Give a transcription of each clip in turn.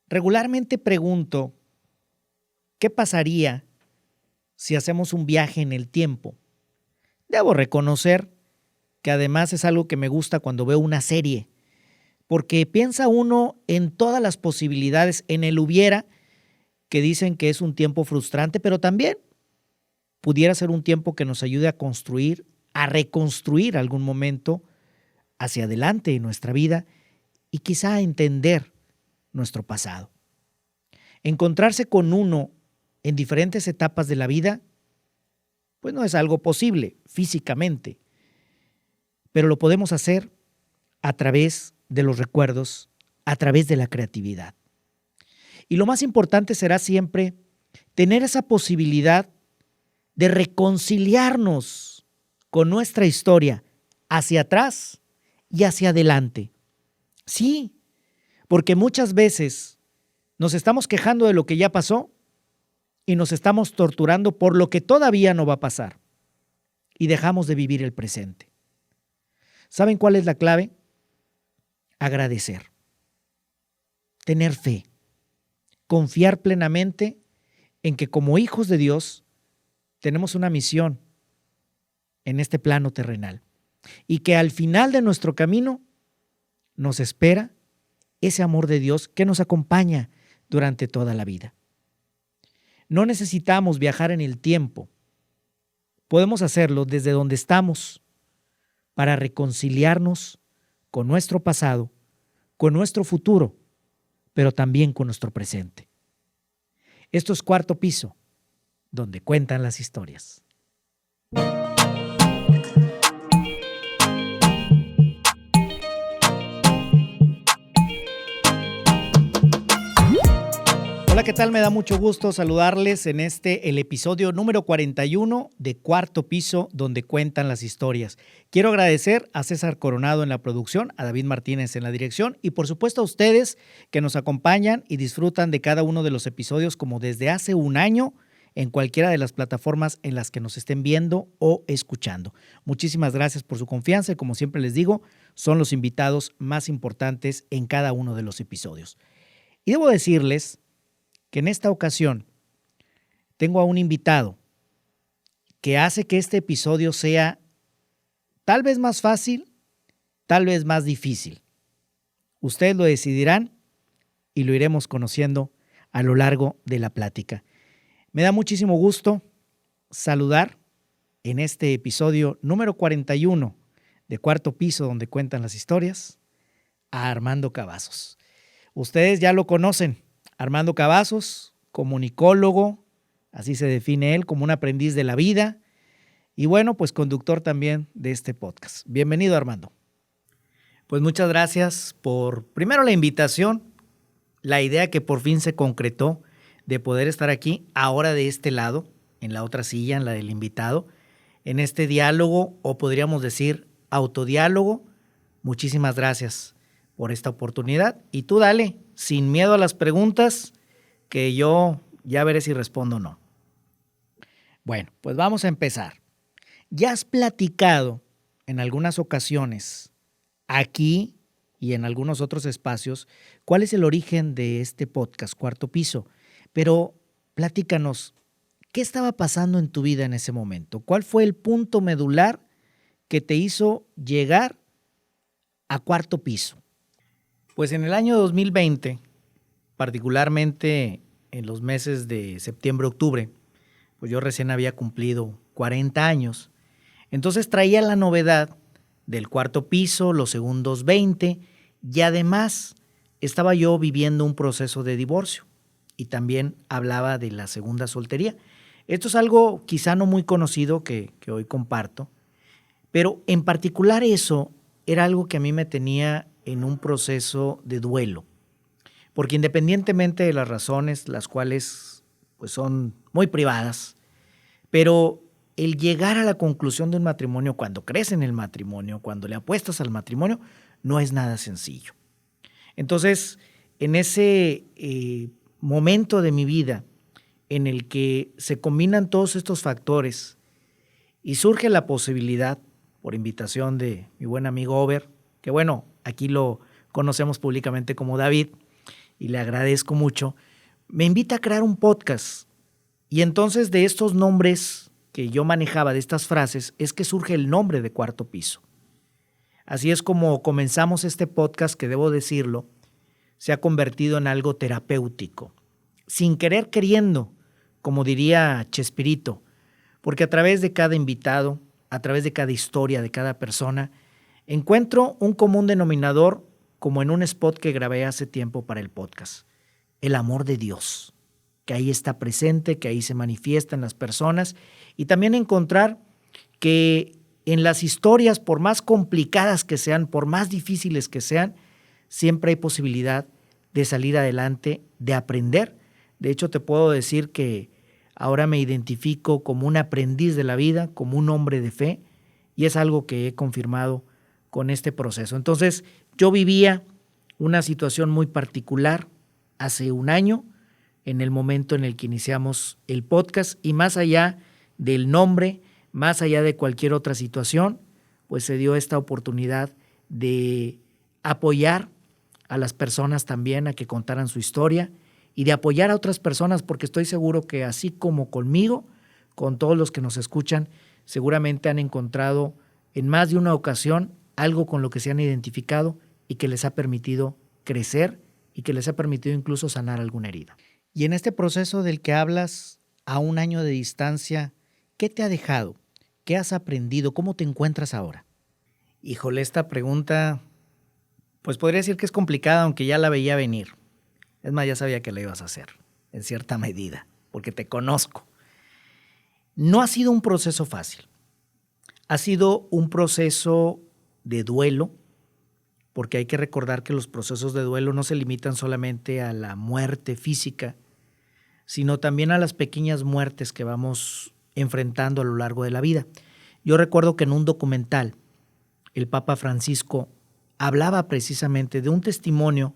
Regularmente pregunto, ¿qué pasaría si hacemos un viaje en el tiempo? Debo reconocer que además es algo que me gusta cuando veo una serie, porque piensa uno en todas las posibilidades, en el hubiera, que dicen que es un tiempo frustrante, pero también pudiera ser un tiempo que nos ayude a construir, a reconstruir algún momento hacia adelante en nuestra vida y quizá a entender nuestro pasado. Encontrarse con uno en diferentes etapas de la vida, pues no es algo posible físicamente, pero lo podemos hacer a través de los recuerdos, a través de la creatividad. Y lo más importante será siempre tener esa posibilidad de reconciliarnos con nuestra historia hacia atrás y hacia adelante. Sí, porque muchas veces nos estamos quejando de lo que ya pasó y nos estamos torturando por lo que todavía no va a pasar y dejamos de vivir el presente. ¿Saben cuál es la clave? Agradecer, tener fe, confiar plenamente en que como hijos de Dios tenemos una misión en este plano terrenal y que al final de nuestro camino nos espera ese amor de Dios que nos acompaña durante toda la vida. No necesitamos viajar en el tiempo. Podemos hacerlo desde donde estamos para reconciliarnos con nuestro pasado, con nuestro futuro, pero también con nuestro presente. Esto es Cuarto Piso, donde cuentan las historias. Hola, ¿qué tal? Me da mucho gusto saludarles en el episodio número 41 de Cuarto Piso, donde cuentan las historias. Quiero agradecer a César Coronado en la producción, a David Martínez en la dirección y por supuesto a ustedes que nos acompañan y disfrutan de cada uno de los episodios como desde hace un año en cualquiera de las plataformas en las que nos estén viendo o escuchando. Muchísimas gracias por su confianza y como siempre les digo, son los invitados más importantes en cada uno de los episodios. Y debo decirles que en esta ocasión tengo a un invitado que hace que este episodio sea tal vez más fácil, tal vez más difícil. Ustedes lo decidirán y lo iremos conociendo a lo largo de la plática. Me da muchísimo gusto saludar en este episodio número 41 de Cuarto Piso, donde cuentan las historias, a Armando Cavazos. Ustedes ya lo conocen. Armando Cavazos, comunicólogo, así se define él, como un aprendiz de la vida y bueno, pues conductor también de este podcast. Bienvenido, Armando. Pues muchas gracias por, primero, la invitación, la idea que por fin se concretó de poder estar aquí, ahora de este lado, en la otra silla, en la del invitado, en este diálogo, o podríamos decir autodiálogo. Muchísimas gracias por esta oportunidad y tú dale, sin miedo a las preguntas, que yo ya veré si respondo o no. Bueno, pues vamos a empezar. Ya has platicado en algunas ocasiones, aquí y en algunos otros espacios, cuál es el origen de este podcast, Cuarto Piso. Pero platícanos, ¿qué estaba pasando en tu vida en ese momento? ¿Cuál fue el punto medular que te hizo llegar a Cuarto Piso? Pues en el año 2020, particularmente en los meses de septiembre-octubre, pues yo recién había cumplido 40 años. Entonces traía la novedad del Cuarto Piso, los segundos 20 y además estaba yo viviendo un proceso de divorcio y también hablaba de la segunda soltería. Esto es algo quizá no muy conocido que hoy comparto, pero en particular eso era algo que a mí me tenía en un proceso de duelo, porque independientemente de las razones, las cuales pues son muy privadas, pero el llegar a la conclusión de un matrimonio, cuando crees en el matrimonio, cuando le apuestas al matrimonio, no es nada sencillo. Entonces, en ese momento de mi vida en el que se combinan todos estos factores y surge la posibilidad, por invitación de mi buen amigo Ober, que bueno, aquí lo conocemos públicamente como David, y le agradezco mucho, me invita a crear un podcast. Y entonces de estos nombres que yo manejaba, de estas frases, es que surge el nombre de Cuarto Piso. Así es como comenzamos este podcast que, debo decirlo, se ha convertido en algo terapéutico, sin querer queriendo, como diría Chespirito, porque a través de cada invitado, a través de cada historia, de cada persona, encuentro un común denominador, como en un spot que grabé hace tiempo para el podcast: el amor de Dios, que ahí está presente, que ahí se manifiesta en las personas, y también encontrar que en las historias, por más complicadas que sean, por más difíciles que sean, siempre hay posibilidad de salir adelante, de aprender. De hecho, te puedo decir que ahora me identifico como un aprendiz de la vida, como un hombre de fe, y es algo que he confirmado con este proceso. Entonces, yo vivía una situación muy particular hace un año, en el momento en el que iniciamos el podcast, y más allá del nombre, más allá de cualquier otra situación, pues se dio esta oportunidad de apoyar a las personas también a que contaran su historia y de apoyar a otras personas, porque estoy seguro que así como conmigo, con todos los que nos escuchan, seguramente han encontrado en más de una ocasión algo con lo que se han identificado y que les ha permitido crecer y que les ha permitido incluso sanar alguna herida. Y en este proceso del que hablas, a un año de distancia, ¿qué te ha dejado? ¿Qué has aprendido? ¿Cómo te encuentras ahora? Híjole, esta pregunta, pues podría decir que es complicada, aunque ya la veía venir. Es más, ya sabía que la ibas a hacer, en cierta medida, porque te conozco. No ha sido un proceso fácil. Ha sido un proceso de duelo, porque hay que recordar que los procesos de duelo no se limitan solamente a la muerte física, sino también a las pequeñas muertes que vamos enfrentando a lo largo de la vida. Yo recuerdo que en un documental el Papa Francisco hablaba precisamente de un testimonio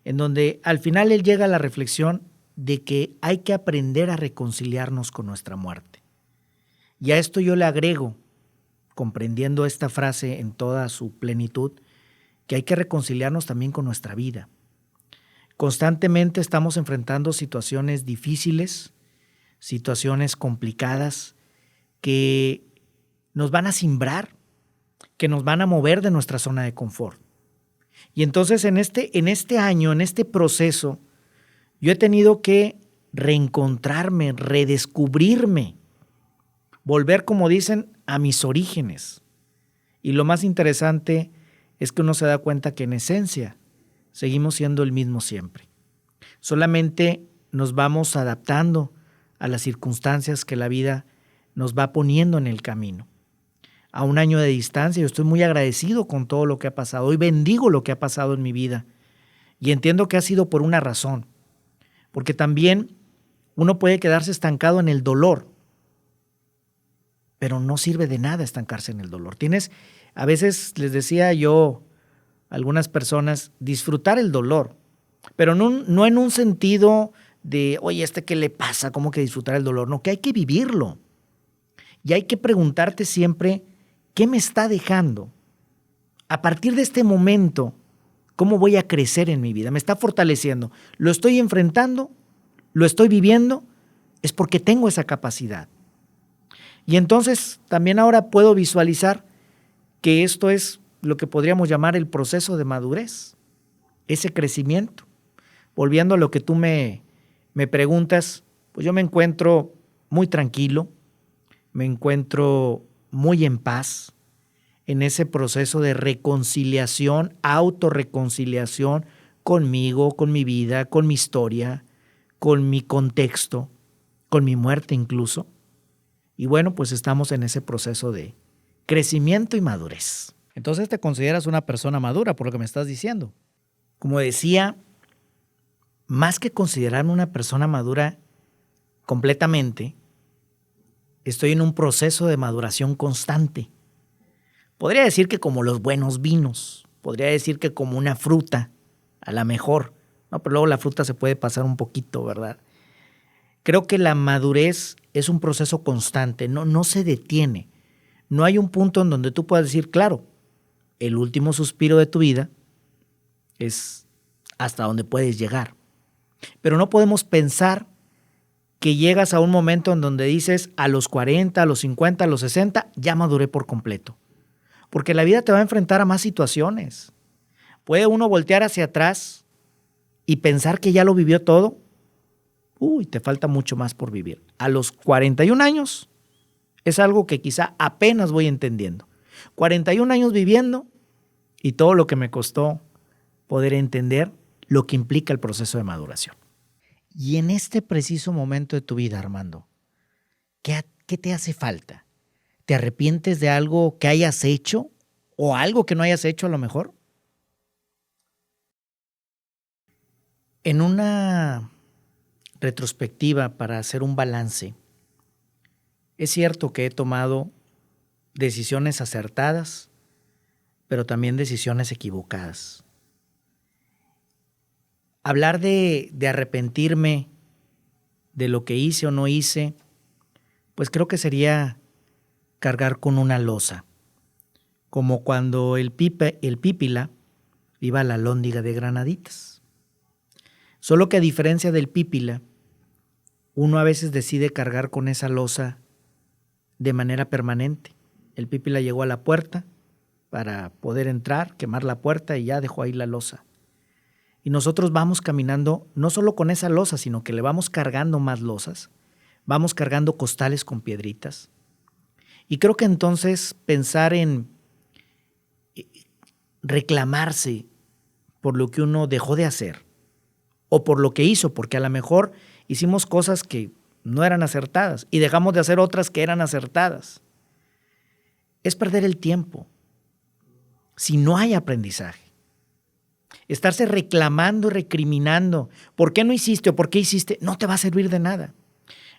en donde al final él llega a la reflexión de que hay que aprender a reconciliarnos con nuestra muerte. Y a esto yo le agrego, comprendiendo esta frase en toda su plenitud, que hay que reconciliarnos también con nuestra vida. Constantemente estamos enfrentando situaciones difíciles, situaciones complicadas que nos van a cimbrar, que nos van a mover de nuestra zona de confort. Y entonces en este año, en este proceso, yo he tenido que reencontrarme, redescubrirme, volver, como dicen, a mis orígenes. Y lo más interesante es que uno se da cuenta que en esencia seguimos siendo el mismo siempre. Solamente nos vamos adaptando a las circunstancias que la vida nos va poniendo en el camino. A un año de distancia, yo estoy muy agradecido con todo lo que ha pasado. Hoy bendigo lo que ha pasado en mi vida y entiendo que ha sido por una razón, porque también uno puede quedarse estancado en el dolor, pero no sirve de nada estancarse en el dolor. A veces les decía yo a algunas personas, disfrutar el dolor, pero no en un sentido de, oye, ¿qué le pasa? ¿Cómo que disfrutar el dolor? No, que hay que vivirlo. Y hay que preguntarte siempre, ¿qué me está dejando? A partir de este momento, ¿cómo voy a crecer en mi vida? ¿Me está fortaleciendo? ¿Lo estoy enfrentando? ¿Lo estoy viviendo? Es porque tengo esa capacidad. Y entonces también ahora puedo visualizar que esto es lo que podríamos llamar el proceso de madurez, ese crecimiento. Volviendo a lo que tú me preguntas, pues yo me encuentro muy tranquilo, me encuentro muy en paz en ese proceso de reconciliación, autorreconciliación conmigo, con mi vida, con mi historia, con mi contexto, con mi muerte incluso. Y bueno, pues estamos en ese proceso de crecimiento y madurez. Entonces te consideras una persona madura por lo que me estás diciendo. Como decía, más que considerarme una persona madura completamente, estoy en un proceso de maduración constante. Podría decir que como los buenos vinos, podría decir que como una fruta, a la mejor, ¿no? Pero luego la fruta se puede pasar un poquito, ¿verdad? Creo que la madurez es un proceso constante, no se detiene. No hay un punto en donde tú puedas decir, claro, el último suspiro de tu vida es hasta donde puedes llegar. Pero no podemos pensar que llegas a un momento en donde dices a los 40, a los 50, a los 60, ya maduré por completo. Porque la vida te va a enfrentar a más situaciones. Puede uno voltear hacia atrás y pensar que ya lo vivió todo. Te falta mucho más por vivir. A los 41 años es algo que quizá apenas voy entendiendo. 41 años viviendo y todo lo que me costó poder entender lo que implica el proceso de maduración. Y en este preciso momento de tu vida, Armando, ¿qué te hace falta? ¿Te arrepientes de algo que hayas hecho o algo que no hayas hecho a lo mejor? En una retrospectiva para hacer un balance, es cierto que he tomado decisiones acertadas, pero también decisiones equivocadas. Hablar de arrepentirme de lo que hice o no hice, pues creo que sería cargar con una losa, como cuando el pípila iba a la alhóndiga de granaditas. Solo que a diferencia del pípila, uno a veces decide cargar con esa losa de manera permanente. El pípila llegó a la puerta para poder entrar, quemar la puerta y ya dejó ahí la losa. Y nosotros vamos caminando no solo con esa losa, sino que le vamos cargando más losas, vamos cargando costales con piedritas. Y creo que entonces pensar en reclamarse por lo que uno dejó de hacer o por lo que hizo, porque a lo mejor hicimos cosas que no eran acertadas y dejamos de hacer otras que eran acertadas, es perder el tiempo si no hay aprendizaje. Estarse reclamando y recriminando, ¿por qué no hiciste o por qué hiciste? No te va a servir de nada.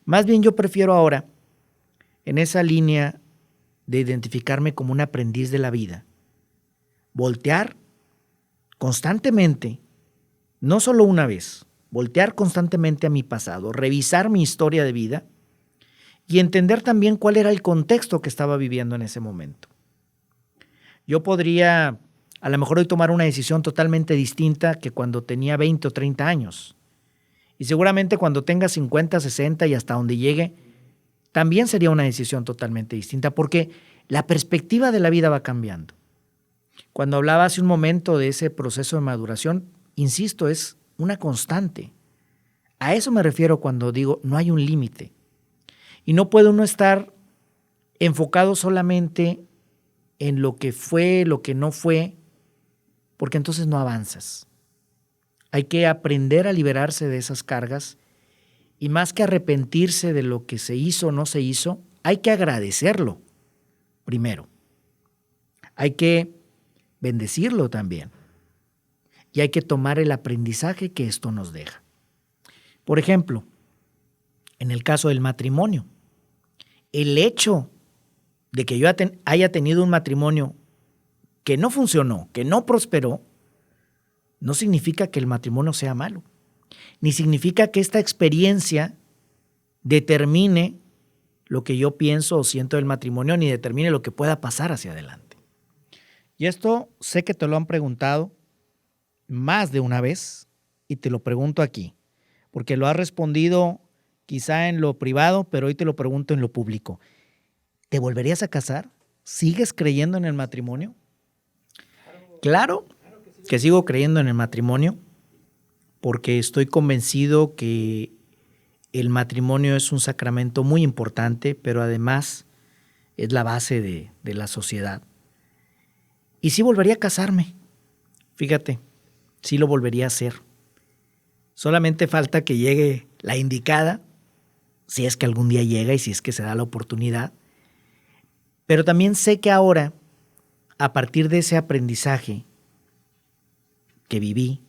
Más bien yo prefiero ahora, en esa línea de identificarme como un aprendiz de la vida, voltear constantemente, no solo una vez, voltear constantemente a mi pasado, revisar mi historia de vida y entender también cuál era el contexto que estaba viviendo en ese momento. Yo podría a lo mejor hoy tomar una decisión totalmente distinta que cuando tenía 20 o 30 años. Y seguramente cuando tenga 50, 60 y hasta donde llegue, también sería una decisión totalmente distinta porque la perspectiva de la vida va cambiando. Cuando hablaba hace un momento de ese proceso de maduración, insisto, es una constante. A eso me refiero cuando digo no hay un límite. Y no puede uno estar enfocado solamente en lo que fue, lo que no fue, porque entonces no avanzas. Hay que aprender a liberarse de esas cargas y más que arrepentirse de lo que se hizo o no se hizo, hay que agradecerlo primero. Hay que bendecirlo también y hay que tomar el aprendizaje que esto nos deja. Por ejemplo, en el caso del matrimonio, el hecho de que yo haya tenido un matrimonio que no funcionó, que no prosperó, no significa que el matrimonio sea malo, ni significa que esta experiencia determine lo que yo pienso o siento del matrimonio, ni determine lo que pueda pasar hacia adelante. Y esto sé que te lo han preguntado más de una vez y te lo pregunto aquí, porque lo has respondido quizá en lo privado, pero hoy te lo pregunto en lo público. ¿Te volverías a casar? ¿Sigues creyendo en el matrimonio? Claro que sigo creyendo en el matrimonio porque estoy convencido que el matrimonio es un sacramento muy importante, pero además es la base de la sociedad. Y sí volvería a casarme, fíjate, sí lo volvería a hacer. Solamente falta que llegue la indicada, si es que algún día llega y si es que se da la oportunidad. Pero también sé que ahora, a partir de ese aprendizaje que viví,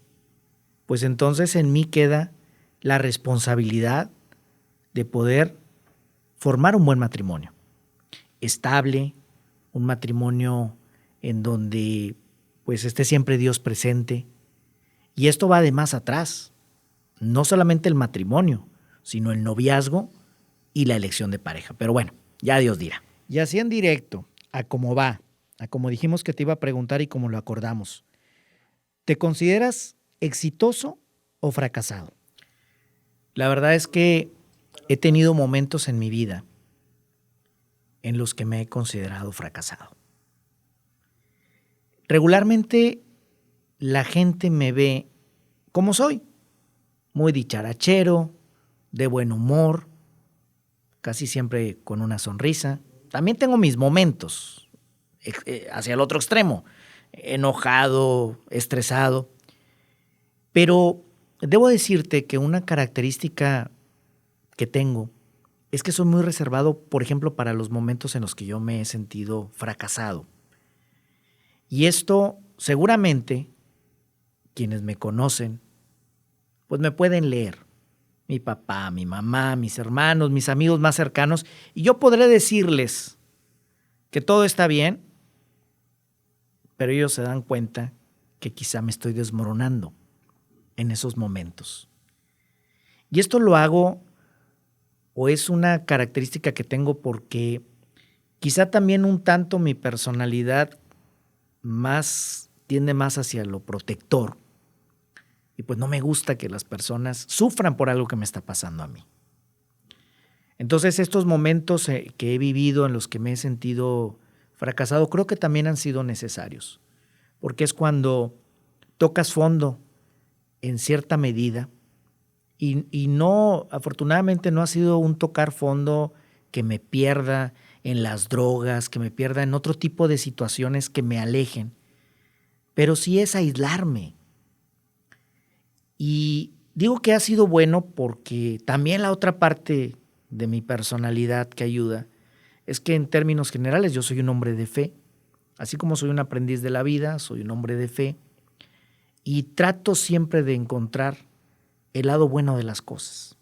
pues entonces en mí queda la responsabilidad de poder formar un buen matrimonio, estable, un matrimonio en donde pues esté siempre Dios presente. Y esto va de más atrás, no solamente el matrimonio, sino el noviazgo y la elección de pareja. Pero bueno, ya Dios dirá. Y así en directo, a cómo va, a como dijimos que te iba a preguntar y como lo acordamos. ¿Te consideras exitoso o fracasado? La verdad es que he tenido momentos en mi vida en los que me he considerado fracasado. Regularmente la gente me ve como soy, muy dicharachero, de buen humor, casi siempre con una sonrisa. También tengo mis momentos hacia el otro extremo, enojado, estresado. Pero debo decirte que una característica que tengo es que soy muy reservado, por ejemplo, para los momentos en los que yo me he sentido fracasado. Y esto seguramente quienes me conocen, pues me pueden leer. Mi papá, mi mamá, mis hermanos, mis amigos más cercanos, y yo podré decirles que todo está bien, pero ellos se dan cuenta que quizá me estoy desmoronando en esos momentos. Y esto lo hago, o es una característica que tengo porque quizá también un tanto mi personalidad tiende más hacia lo protector. Y pues no me gusta que las personas sufran por algo que me está pasando a mí. Entonces estos momentos que he vivido en los que me he sentido fracasado creo que también han sido necesarios. Porque es cuando tocas fondo en cierta medida y no, afortunadamente no ha sido un tocar fondo que me pierda en las drogas, que me pierda en otro tipo de situaciones que me alejen, pero sí es aislarme. Y digo que ha sido bueno porque también la otra parte de mi personalidad que ayuda es que en términos generales yo soy un hombre de fe. Así como soy un aprendiz de la vida, soy un hombre de fe y trato siempre de encontrar el lado bueno de las cosas.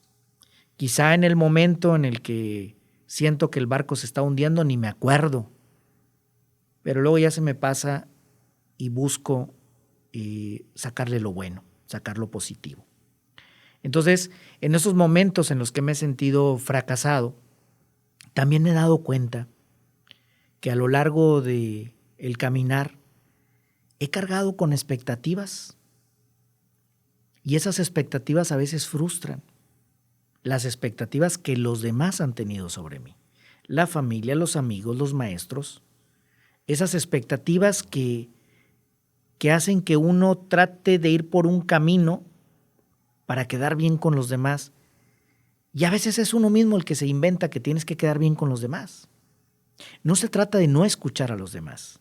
Quizá en el momento en el que siento que el barco se está hundiendo ni me acuerdo, pero luego ya se me pasa y busco sacarle lo bueno, sacar lo positivo. Entonces, en esos momentos en los que me he sentido fracasado, también me he dado cuenta que a lo largo de el caminar he cargado con expectativas y esas expectativas a veces frustran. Las expectativas que los demás han tenido sobre mí, la familia, los amigos, los maestros, esas expectativas que hacen que uno trate de ir por un camino para quedar bien con los demás. Y a veces es uno mismo el que se inventa que tienes que quedar bien con los demás. No se trata de no escuchar a los demás.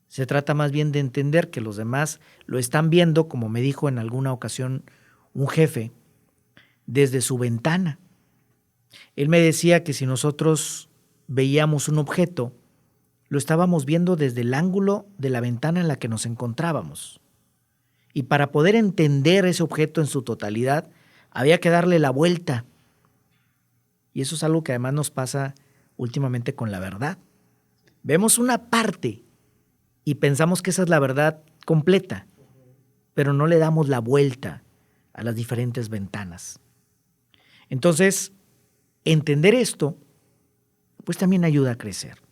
Se trata más bien de entender que los demás lo están viendo, como me dijo en alguna ocasión un jefe, desde su ventana. Él me decía que si nosotros veíamos un objeto, lo estábamos viendo desde el ángulo de la ventana en la que nos encontrábamos. Y para poder entender ese objeto en su totalidad, había que darle la vuelta. Y eso es algo que además nos pasa últimamente con la verdad. Vemos una parte y pensamos que esa es la verdad completa, pero no le damos la vuelta a las diferentes ventanas. Entonces, entender esto, pues también ayuda a crecer.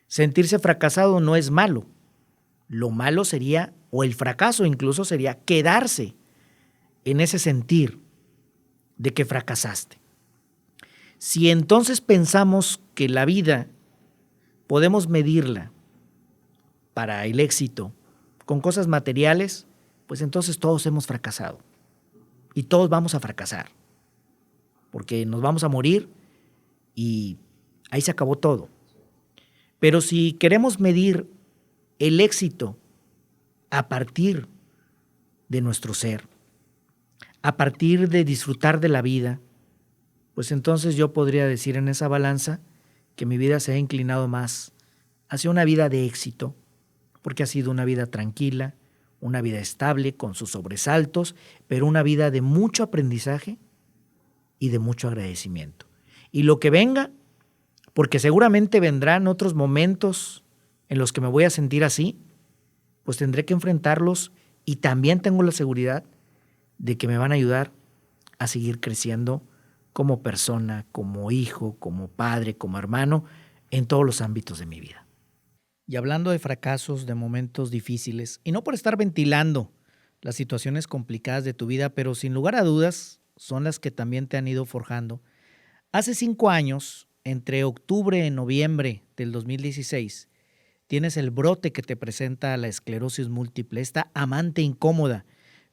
Sentirse fracasado no es malo. Lo malo sería, o el fracaso incluso sería, quedarse en ese sentir de que fracasaste. Si entonces pensamos que la vida podemos medirla para el éxito con cosas materiales, pues entonces todos hemos fracasado y todos vamos a fracasar, porque nos vamos a morir y ahí se acabó todo. Pero si queremos medir el éxito a partir de nuestro ser, a partir de disfrutar de la vida, pues entonces yo podría decir en esa balanza que mi vida se ha inclinado más hacia una vida de éxito, porque ha sido una vida tranquila, una vida estable con sus sobresaltos, pero una vida de mucho aprendizaje y de mucho agradecimiento. Y lo que venga, porque seguramente vendrán otros momentos en los que me voy a sentir así, pues tendré que enfrentarlos y también tengo la seguridad de que me van a ayudar a seguir creciendo como persona, como hijo, como padre, como hermano, en todos los ámbitos de mi vida. Y hablando de fracasos, de momentos difíciles, y no por estar ventilando las situaciones complicadas de tu vida, pero sin lugar a dudas son las que también te han ido forjando. Hace 5 años, entre octubre y noviembre del 2016, tienes el brote que te presenta la esclerosis múltiple, esta amante incómoda,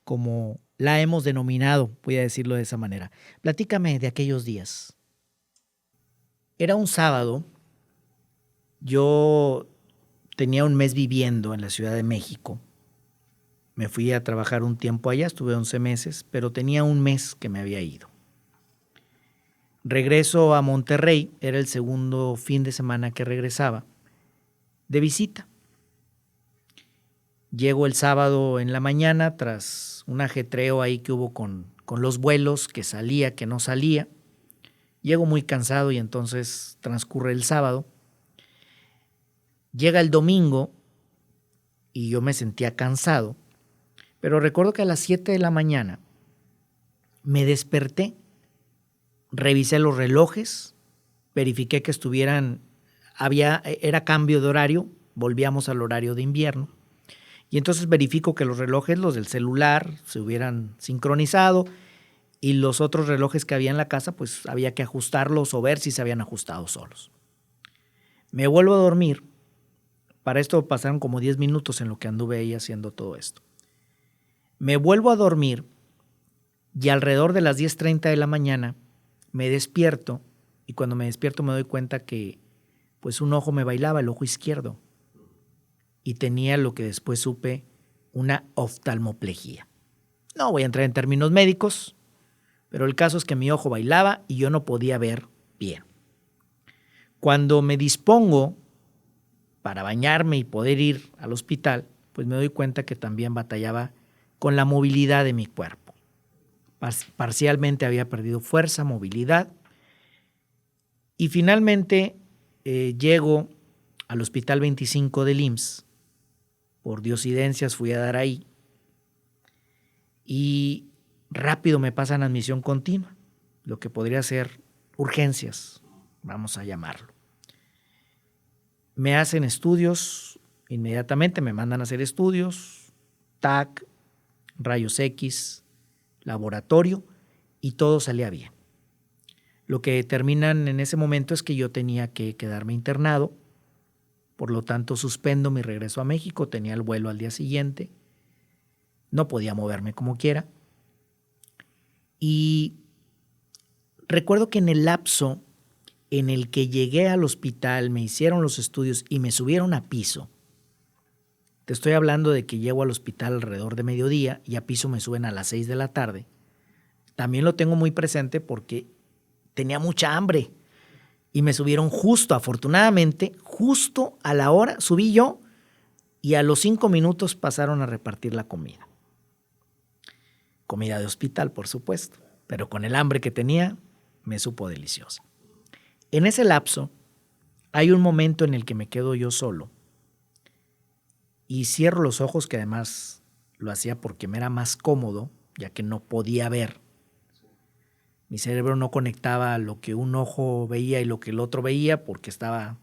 como la hemos denominado, voy a decirlo de esa manera. Platícame de aquellos días. Era un sábado, yo tenía un mes viviendo en la Ciudad de México. Me fui a trabajar un tiempo allá, estuve 11 meses, pero tenía un mes que me había ido. Regreso a Monterrey, era el segundo fin de semana que regresaba, de visita. Llego el sábado en la mañana tras un ajetreo ahí que hubo con los vuelos, que salía, que no salía. Llego muy cansado y entonces transcurre el sábado. Llega el domingo y yo me sentía cansado, pero recuerdo que a las 7 de la mañana me desperté, revisé los relojes, verifiqué que era cambio de horario, volvíamos al horario de invierno, y entonces verifico que los relojes, los del celular, se hubieran sincronizado y los otros relojes que había en la casa, pues había que ajustarlos o ver si se habían ajustado solos. Me vuelvo a dormir. Para esto pasaron como 10 minutos en lo que anduve ahí haciendo todo esto. Me vuelvo a dormir y alrededor de las 10:30 de la mañana me despierto y cuando me despierto me doy cuenta que pues un ojo me bailaba, el ojo izquierdo, y tenía lo que después supe, una oftalmoplejía. No voy a entrar en términos médicos, pero el caso es que mi ojo bailaba y yo no podía ver bien. Cuando me dispongo para bañarme y poder ir al hospital, pues me doy cuenta que también batallaba con la movilidad de mi cuerpo. Parcialmente había perdido fuerza, movilidad, y finalmente llego al Hospital 25 del IMSS. Por diosidencias fui a dar ahí y rápido me pasan a admisión continua, lo que podría ser urgencias, vamos a llamarlo. Me hacen estudios, inmediatamente me mandan a hacer estudios, TAC, rayos X, laboratorio, y todo salía bien. Lo que determinan en ese momento es que yo tenía que quedarme internado, por lo tanto suspendo mi regreso a México, tenía el vuelo al día siguiente, no podía moverme como quiera. Y recuerdo que en el lapso en el que llegué al hospital, me hicieron los estudios y me subieron a piso, te estoy hablando de que llego al hospital alrededor de mediodía y a piso me suben a las 6 de la tarde. También lo tengo muy presente porque tenía mucha hambre y me subieron afortunadamente, justo a la hora, subí yo y a los 5 minutos pasaron a repartir la comida. Comida de hospital, por supuesto, pero con el hambre que tenía, me supo deliciosa. En ese lapso, hay un momento en el que me quedo yo solo y cierro los ojos, que además lo hacía porque me era más cómodo, ya que no podía ver. Mi cerebro no conectaba lo que un ojo veía y lo que el otro veía porque estaba,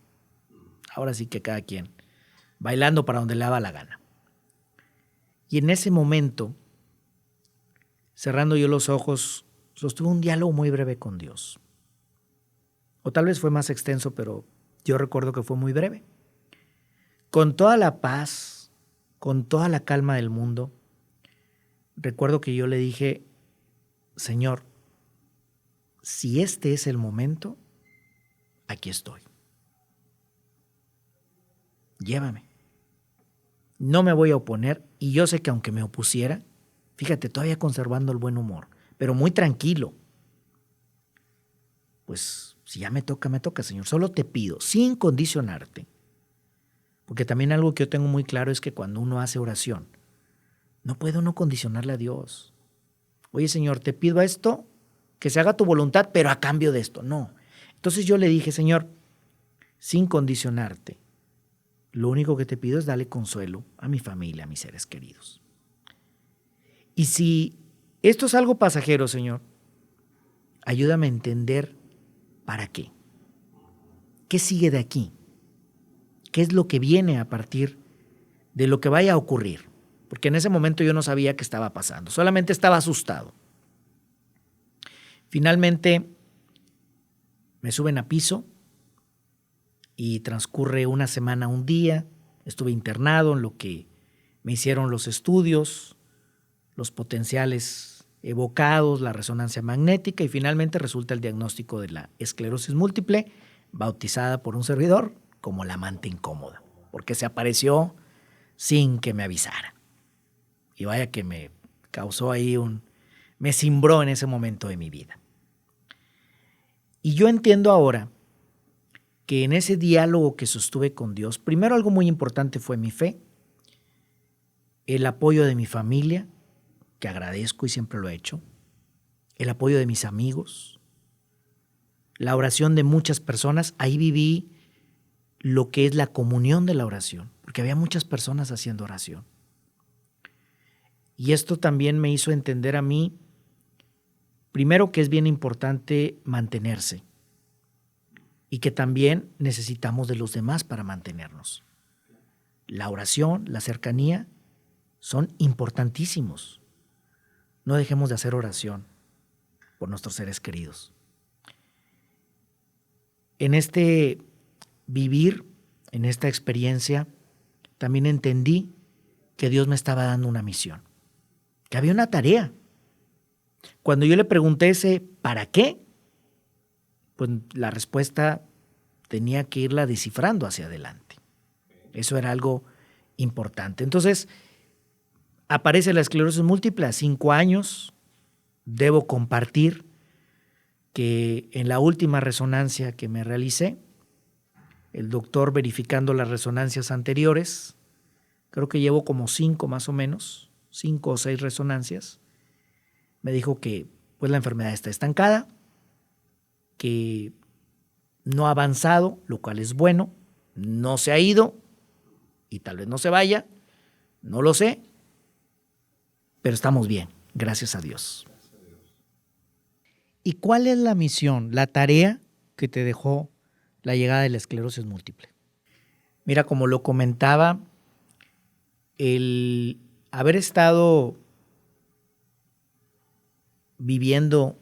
ahora sí que cada quien, bailando para donde le daba la gana. Y en ese momento, cerrando yo los ojos, sostuve un diálogo muy breve con Dios. O tal vez fue más extenso, pero yo recuerdo que fue muy breve. Con toda la paz, con toda la calma del mundo, recuerdo que yo le dije, Señor, si este es el momento, aquí estoy. Llévame. No me voy a oponer y yo sé que aunque me opusiera, fíjate, todavía conservando el buen humor, pero muy tranquilo. Pues si ya me toca, Señor. Solo te pido, sin condicionarte, porque también algo que yo tengo muy claro es que cuando uno hace oración, no puede uno condicionarle a Dios. Oye, Señor, te pido esto, que se haga tu voluntad, pero a cambio de esto. No. Entonces yo le dije, Señor, sin condicionarte, lo único que te pido es darle consuelo a mi familia, a mis seres queridos. Y si esto es algo pasajero, Señor, ayúdame a entender para qué. ¿Qué sigue de aquí? ¿Qué es lo que viene a partir de lo que vaya a ocurrir? porque en ese momento yo no sabía qué estaba pasando, solamente estaba asustado. Finalmente me suben a piso y transcurre una semana, un día. Estuve internado en lo que me hicieron los estudios, los potenciales evocados, la resonancia magnética, y finalmente resulta el diagnóstico de la esclerosis múltiple, bautizada por un servidor como la amante incómoda, porque se apareció sin que me avisara. Y vaya que me causó ahí me cimbró en ese momento de mi vida. Y yo entiendo ahora que en ese diálogo que sostuve con Dios, primero algo muy importante fue mi fe, el apoyo de mi familia, que agradezco y siempre lo he hecho, el apoyo de mis amigos, la oración de muchas personas. Ahí viví lo que es la comunión de la oración, porque había muchas personas haciendo oración. Y esto también me hizo entender a mí, primero, que es bien importante mantenerse y que también necesitamos de los demás para mantenernos. La oración, la cercanía son importantísimos. No dejemos de hacer oración por nuestros seres queridos. En este vivir, en esta experiencia, también entendí que Dios me estaba dando una misión, que había una tarea. Cuando yo le pregunté ese ¿para qué?, pues la respuesta tenía que irla descifrando hacia adelante. Eso era algo importante. Entonces, aparece la esclerosis múltiple a 5 años. Debo compartir que en la última resonancia que me realicé, el doctor, verificando las resonancias anteriores, creo que llevo como 5 más o menos, 5 o 6 resonancias, me dijo que pues la enfermedad está estancada, que no ha avanzado, lo cual es bueno, no se ha ido y tal vez no se vaya, no lo sé, pero estamos bien, gracias a Dios. ¿Y cuál es la misión, la tarea que te dejó la llegada de la esclerosis múltiple? Mira, como lo comentaba, el haber estado viviendo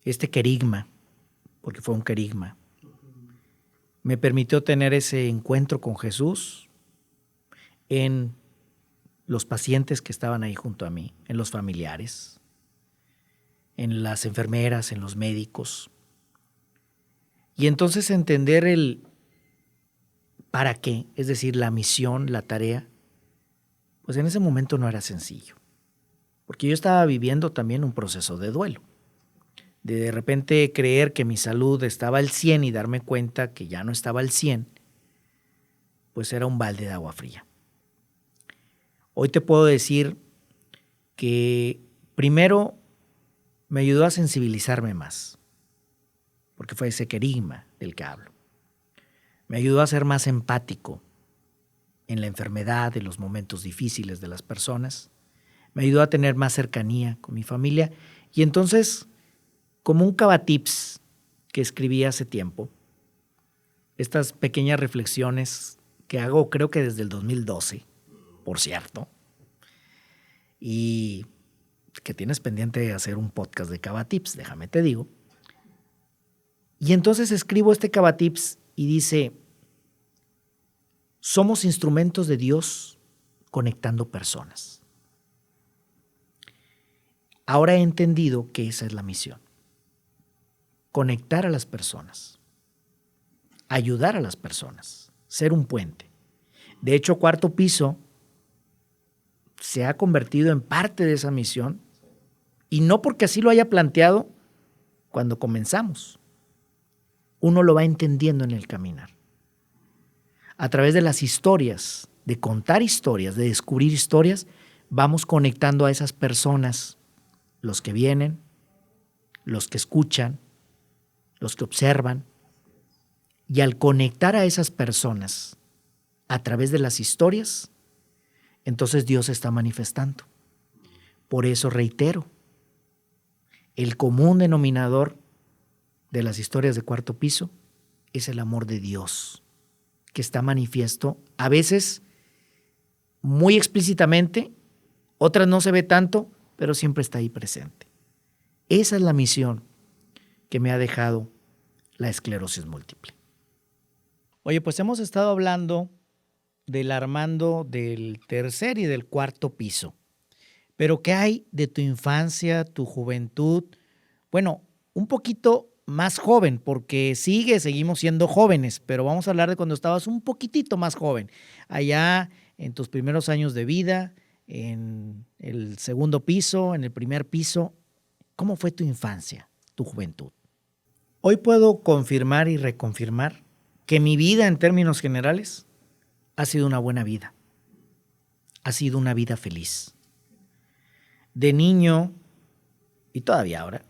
este querigma, porque fue un querigma, me permitió tener ese encuentro con Jesús en los pacientes que estaban ahí junto a mí, en los familiares, en las enfermeras, en los médicos. Y entonces entender el para qué, es decir, la misión, la tarea, pues en ese momento no era sencillo, porque yo estaba viviendo también un proceso de duelo. De repente creer que mi salud estaba al 100 y darme cuenta que ya no estaba al 100, pues era un balde de agua fría. Hoy te puedo decir que primero me ayudó a sensibilizarme más, porque fue ese querigma del que hablo. Me ayudó a ser más empático en la enfermedad, en los momentos difíciles de las personas. Me ayudó a tener más cercanía con mi familia. Y entonces, como un cabatips que escribí hace tiempo, estas pequeñas reflexiones que hago creo que desde el 2012, por cierto, y que tienes pendiente de hacer un podcast de cabatips, déjame te digo. Y entonces escribo este cabatips y dice: somos instrumentos de Dios conectando personas. Ahora he entendido que esa es la misión. Conectar a las personas, ayudar a las personas, ser un puente. De hecho, Cuarto Piso se ha convertido en parte de esa misión, y no porque así lo haya planteado cuando comenzamos. Uno lo va entendiendo en el caminar. A través de las historias, de contar historias, de descubrir historias, vamos conectando a esas personas, los que vienen, los que escuchan, los que observan. Y al conectar a esas personas a través de las historias, entonces Dios se está manifestando. Por eso reitero, el común denominador de las historias de Cuarto Piso es el amor de Dios, que está manifiesto a veces muy explícitamente, otras no se ve tanto, pero siempre está ahí presente. Esa es la misión que me ha dejado la esclerosis múltiple. Oye, pues hemos estado hablando del Armando del tercer y del cuarto piso. Pero ¿qué hay de tu infancia, tu juventud? Bueno, un poquito más joven, porque seguimos siendo jóvenes, pero vamos a hablar de cuando estabas un poquitito más joven, allá en tus primeros años de vida, en el segundo piso, en el primer piso. ¿Cómo fue tu infancia, tu juventud? Hoy puedo confirmar y reconfirmar que mi vida en términos generales ha sido una buena vida, ha sido una vida feliz. De niño, y todavía ahora,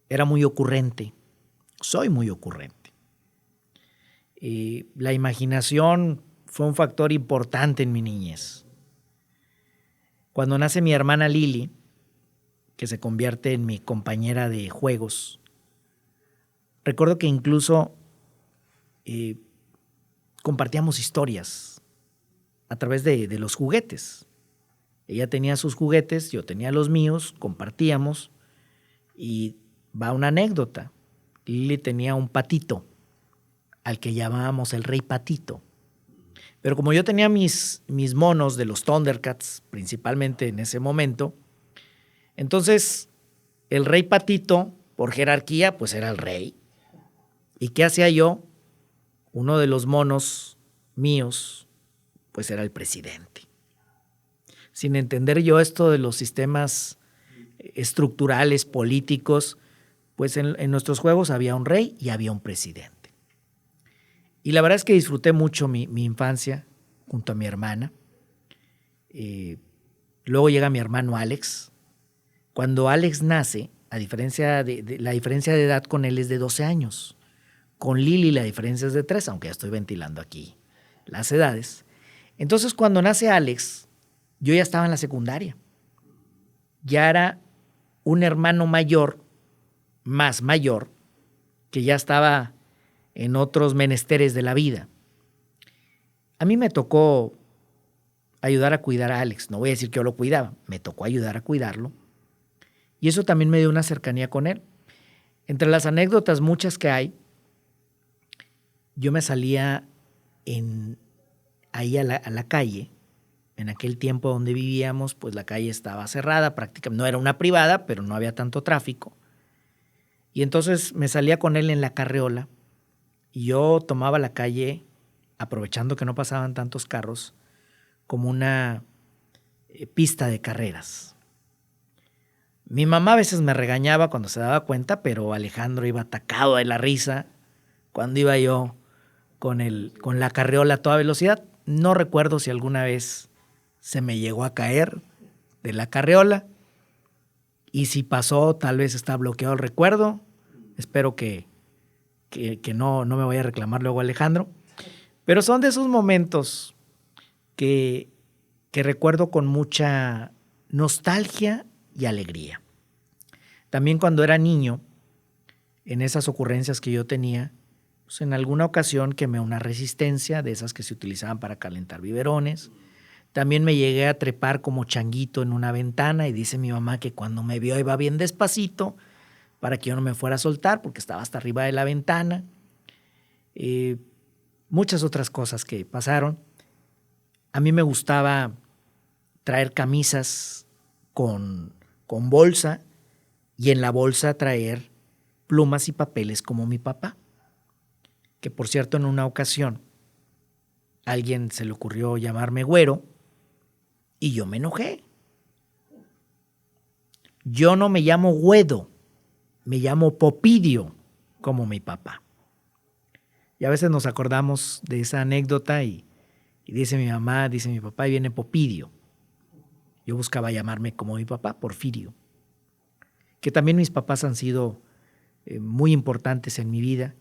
era muy ocurrente, soy muy ocurrente. La imaginación fue un factor importante en mi niñez. Cuando nace mi hermana Lili, que se convierte en mi compañera de juegos, recuerdo que incluso compartíamos historias a través de los juguetes. Ella tenía sus juguetes, yo tenía los míos, compartíamos. Y va una anécdota. Lili tenía un patito, al que llamábamos el Rey Patito. Pero como yo tenía mis monos de los Thundercats, principalmente en ese momento, entonces el Rey Patito, por jerarquía, pues era el rey. ¿Y qué hacía yo? Uno de los monos míos, pues era el presidente. Sin entender yo esto de los sistemas estructurales, políticos, pues en nuestros juegos había un rey y había un presidente. Y la verdad es que disfruté mucho mi infancia junto a mi hermana. Luego llega mi hermano Alex. Cuando Alex nace, la diferencia de edad con él es de 12 años. Con Lili la diferencia es de 3, aunque ya estoy ventilando aquí las edades. Entonces, cuando nace Alex, yo ya estaba en la secundaria. Ya era un hermano mayor, más mayor, que ya estaba en otros menesteres de la vida. A mí me tocó ayudar a cuidar a Alex. No voy a decir que yo lo cuidaba, me tocó ayudar a cuidarlo. Y eso también me dio una cercanía con él. Entre las anécdotas muchas que hay, yo me salía ahí a la calle. En aquel tiempo donde vivíamos, pues la calle estaba cerrada, prácticamente no era una privada, pero no había tanto tráfico. Y entonces me salía con él en la carreola y yo tomaba la calle, aprovechando que no pasaban tantos carros, como una pista de carreras. Mi mamá a veces me regañaba cuando se daba cuenta, pero Alejandro iba atacado de la risa cuando iba yo con la carreola a toda velocidad. No recuerdo si alguna vez se me llegó a caer de la carreola, y si pasó, tal vez está bloqueado el recuerdo. Espero que no me vaya a reclamar luego Alejandro. Pero son de esos momentos que recuerdo con mucha nostalgia y alegría. También cuando era niño, en esas ocurrencias que yo tenía, pues en alguna ocasión quemé una resistencia de esas que se utilizaban para calentar biberones. También me llegué a trepar como changuito en una ventana y dice mi mamá que cuando me vio iba bien despacito para que yo no me fuera a soltar porque estaba hasta arriba de la ventana. Muchas otras cosas que pasaron. A mí me gustaba traer camisas con bolsa y en la bolsa traer plumas y papeles como mi papá. Que por cierto, en una ocasión a alguien se le ocurrió llamarme güero y yo me enojé. Yo no me llamo Güedo, me llamo Popidio, como mi papá. Y a veces nos acordamos de esa anécdota y dice mi mamá, dice mi papá, y viene Popidio. Yo buscaba llamarme como mi papá, Porfirio. Que también mis papás han sido muy importantes en mi vida,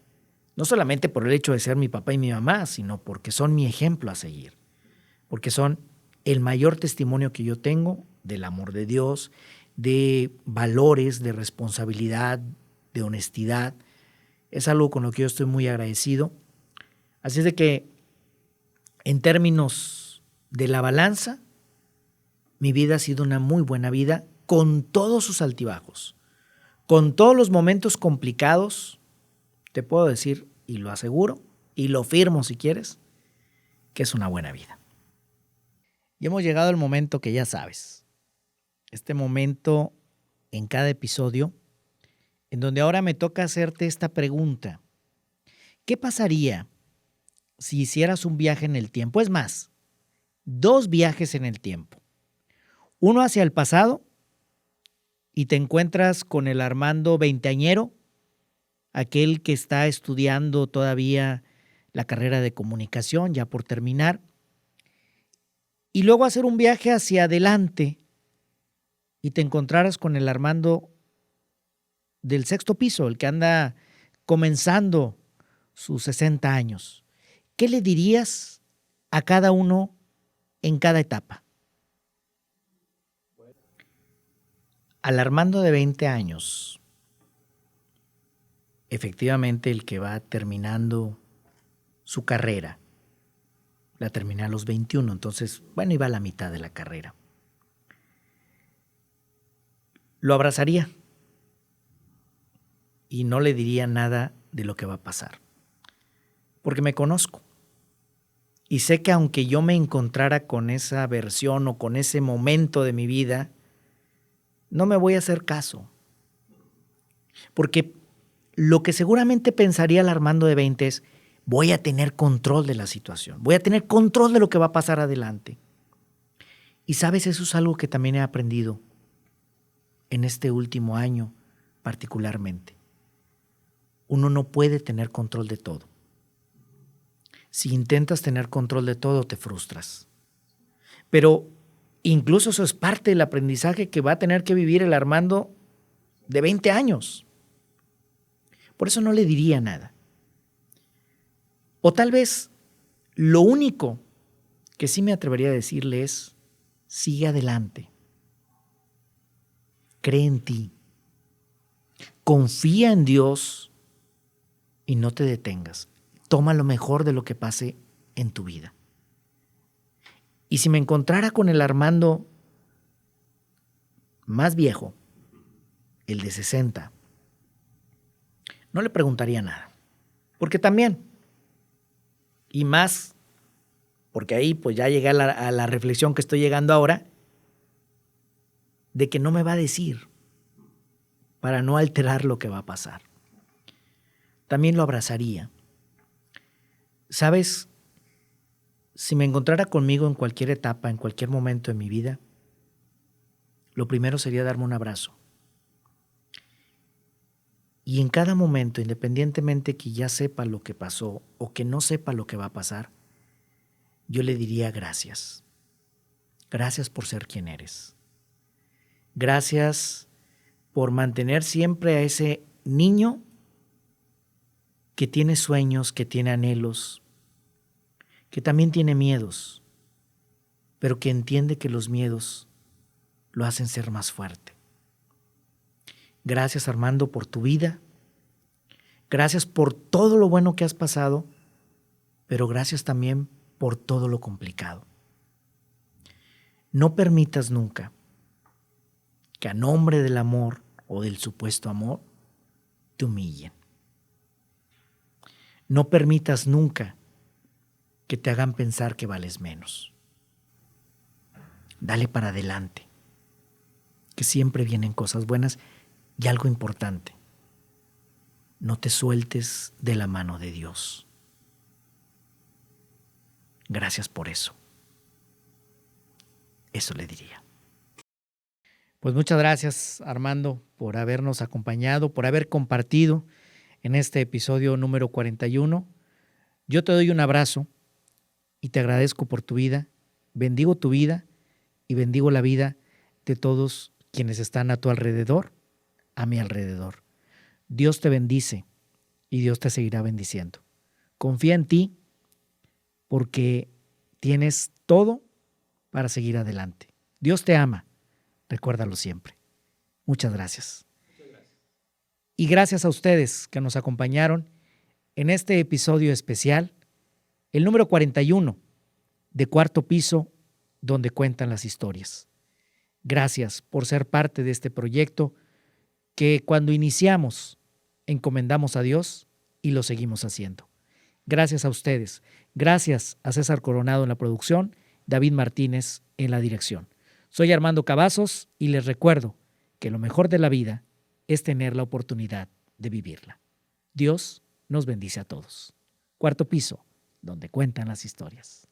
no solamente por el hecho de ser mi papá y mi mamá, sino porque son mi ejemplo a seguir, porque son el mayor testimonio que yo tengo del amor de Dios, de valores, de responsabilidad, de honestidad. Es algo con lo que yo estoy muy agradecido. Así es de que, en términos de la balanza, mi vida ha sido una muy buena vida con todos sus altibajos, con todos los momentos complicados. Te puedo decir, y lo aseguro, y lo firmo si quieres, que es una buena vida. Y hemos llegado al momento que ya sabes. Este momento en cada episodio, en donde ahora me toca hacerte esta pregunta. ¿Qué pasaría si hicieras un viaje en el tiempo? Es más, 2 viajes en el tiempo. Uno hacia el pasado y te encuentras con el Armando veinteañero, aquel que está estudiando todavía la carrera de comunicación, ya por terminar. Y luego hacer un viaje hacia adelante y te encontraras con el Armando del 6º piso, el que anda comenzando sus 60 años. ¿Qué le dirías a cada uno en cada etapa? Al Armando de 20 años, efectivamente el que va terminando su carrera, la termina a los 21, entonces, bueno, iba a la mitad de la carrera. Lo abrazaría y no le diría nada de lo que va a pasar, porque me conozco y sé que aunque yo me encontrara con esa versión o con ese momento de mi vida, no me voy a hacer caso, porque lo que seguramente pensaría el Armando de 20 es: voy a tener control de la situación, voy a tener control de lo que va a pasar adelante. Y sabes, eso es algo que también he aprendido en este último año particularmente. Uno no puede tener control de todo. Si intentas tener control de todo, te frustras. Pero incluso eso es parte del aprendizaje que va a tener que vivir el Armando de 20 años. Por eso no le diría nada. O tal vez lo único que sí me atrevería a decirle es: sigue adelante. Cree en ti. Confía en Dios y no te detengas. Toma lo mejor de lo que pase en tu vida. Y si me encontrara con el Armando más viejo, el de 60, no le preguntaría nada. Porque también, y más, porque ahí pues ya llegué a la reflexión que estoy llegando ahora, de que no me va a decir para no alterar lo que va a pasar. También lo abrazaría. ¿Sabes? Si me encontrara conmigo en cualquier etapa, en cualquier momento de mi vida, lo primero sería darme un abrazo. Y en cada momento, independientemente que ya sepa lo que pasó o que no sepa lo que va a pasar, yo le diría gracias. Gracias por ser quien eres. Gracias por mantener siempre a ese niño que tiene sueños, que tiene anhelos, que también tiene miedos, pero que entiende que los miedos lo hacen ser más fuerte. Gracias, Armando, por tu vida. Gracias por todo lo bueno que has pasado, pero gracias también por todo lo complicado. No permitas nunca que a nombre del amor o del supuesto amor te humillen. No permitas nunca que te hagan pensar que vales menos. Dale para adelante, que siempre vienen cosas buenas. Y algo importante, no te sueltes de la mano de Dios. Gracias por eso. Eso le diría. Pues muchas gracias, Armando, por habernos acompañado, por haber compartido en este episodio número 41. Yo te doy un abrazo y te agradezco por tu vida. Bendigo tu vida y bendigo la vida de todos quienes están a tu alrededor, a mi alrededor. Dios te bendice y Dios te seguirá bendiciendo. Confía en ti porque tienes todo para seguir adelante. Dios te ama, recuérdalo siempre. Muchas gracias. Y gracias a ustedes que nos acompañaron en este episodio especial, el número 41 de Cuarto Piso, donde cuentan las historias. Gracias por ser parte de este proyecto que cuando iniciamos encomendamos a Dios y lo seguimos haciendo. Gracias a ustedes. Gracias a César Coronado en la producción, David Martínez en la dirección. Soy Armando Cavazos y les recuerdo que lo mejor de la vida es tener la oportunidad de vivirla. Dios nos bendice a todos. Cuarto piso, donde cuentan las historias.